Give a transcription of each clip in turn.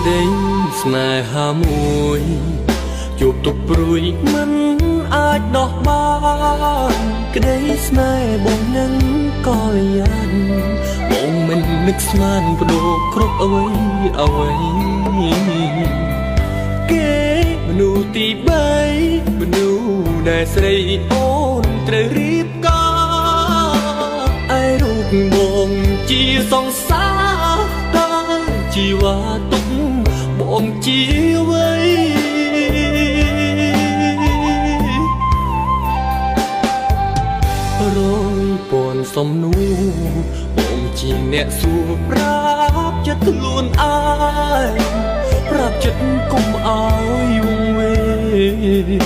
ក្តីស្នេហាមួយជួបទុកព្រួយមិនអាចដោះបានក្តីស្នេហ៍បងនឹងក៏យ៉ាងបងមិននឹកស្មានបដូរគ្រប់អ្វីអ្វីគេមនុស្សទី3មនុស្សដែលស្រីអូនត្រូវរៀបការឯរូបបងជាសង្សារតើជីវ៉ាទុកបងជាអ្វីរយពាន់សំនួរបងជាអ្នកសួរប្រាប់ចិត្តខ្លួនឯងប្រាប់ចិត្តកុំអោយវង្វេង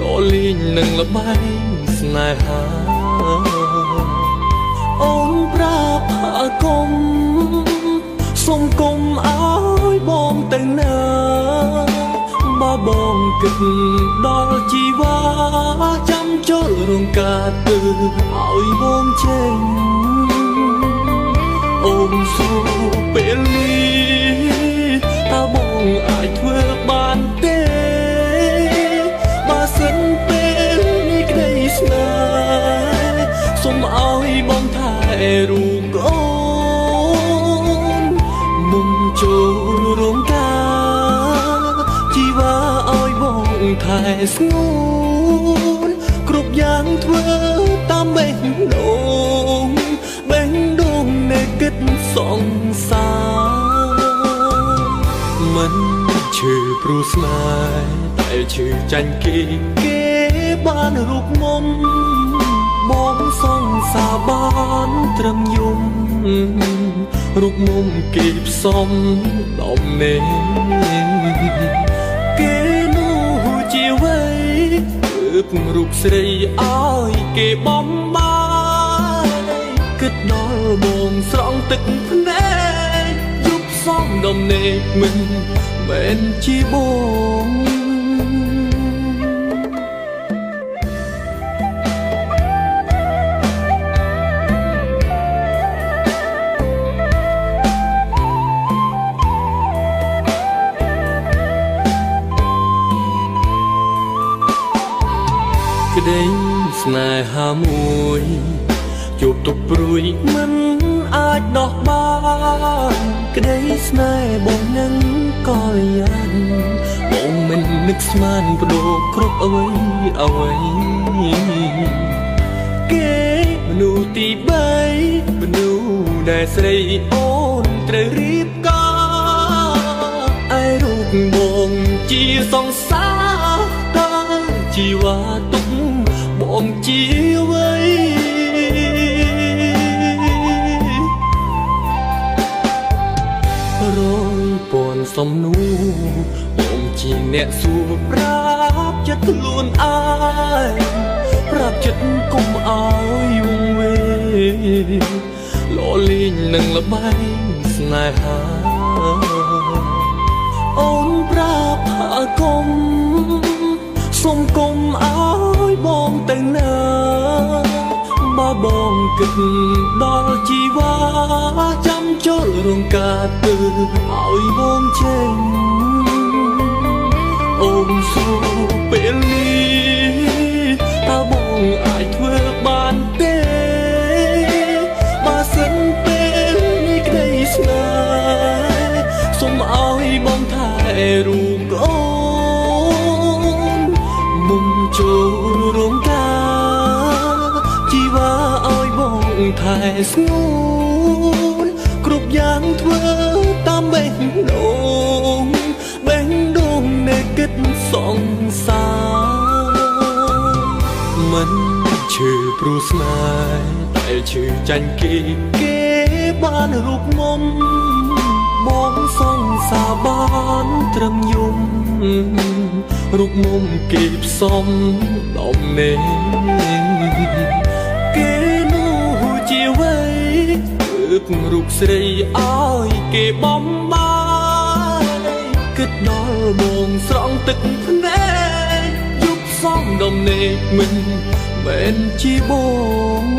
លលេងនឹងល្បែងស្នេហាអូនប្រាប់ថាកុំសុំកុំអោយបងទៅណាបើបងគិតដល់ជីវ៉ាចាំចូលរងការទៅឲ្យបងចេញអូនសួរពេលនេះតើបងអាចធ្វើបានទេបើសិនពេលនេះក្តីស្នេហ៍សូមឲ្យបងថែរូបអូនមុំចូលរងការជីវ៉ាឲ្យបងថែស្ងួនគ្រប់យ៉ាងធ្វើតាមបេះដូងនៃគិតសង្សារមិនឈឺព្រោះស្នេហ៍តែឈឺចាញ់គេបានរូបមុំបងសង្សារបានត្រឹមយំរូបមុំគេផ្សំដំណេរគេនោះជាអ្វីទើបរូបស្រីឲ្យគេបំបាយគិតដល់បងស្រង់ទឹកភ្នែកយប់សំដំណេកមិនមែនជាបងក្តីស្នេហាមួយជួបទុកព្រួយមិនអាចដោះបានក្តីស្នេហ៍បងនឹងក៏យ៉ាងបងមិននឹកស្មានបដូរគ្រប់អ្វីអ្វីគេមនុស្សទី3មនុស្សដែលស្រីអូនត្រូវរៀបការឯរូបបងជាសង្សារតើជីវ៉ាទុកបងជាអ្វីរយពាន់សំនួរបងជាអ្នកសួរប្រាប់ចិត្តខ្លួនឯងប្រាប់ចិត្តកុំអោយវង្វេងលលេងនឹងល្បែងស្នេហាអូនប្រាប់ថាកុំសុំកុំអោយបងទៅណាបើបងគិតដល់ជីវ៉ាចាំចូលរងការទៅឲ្យបងចេញអូនសួរពេលនេះតើបងអាចធ្វើបានទេបើសិនពេលនេះក្តីស្នេហ៍សូមឲ្យបងថែរូបអូនមុំចូលរងការជីវ៉ាឲ្យបងថែស្ងួនគ្រប់យ៉ាងធ្វើតាមបេះដូងនៃគិតសង្សារមិនឈឺព្រោះស្នេហ៍តែឈឺចាញ់គេបានរូបមុំបងសង្សារបានត្រឹមយំរូបមុំគេផ្សំដំណេរគេនោះជាអ្វីទើបរូបស្រីឲ្យគេបំបាយគិតដល់បងស្រង់ទឹកភ្នែកយប់សំដំណេកមិនមែនជាបង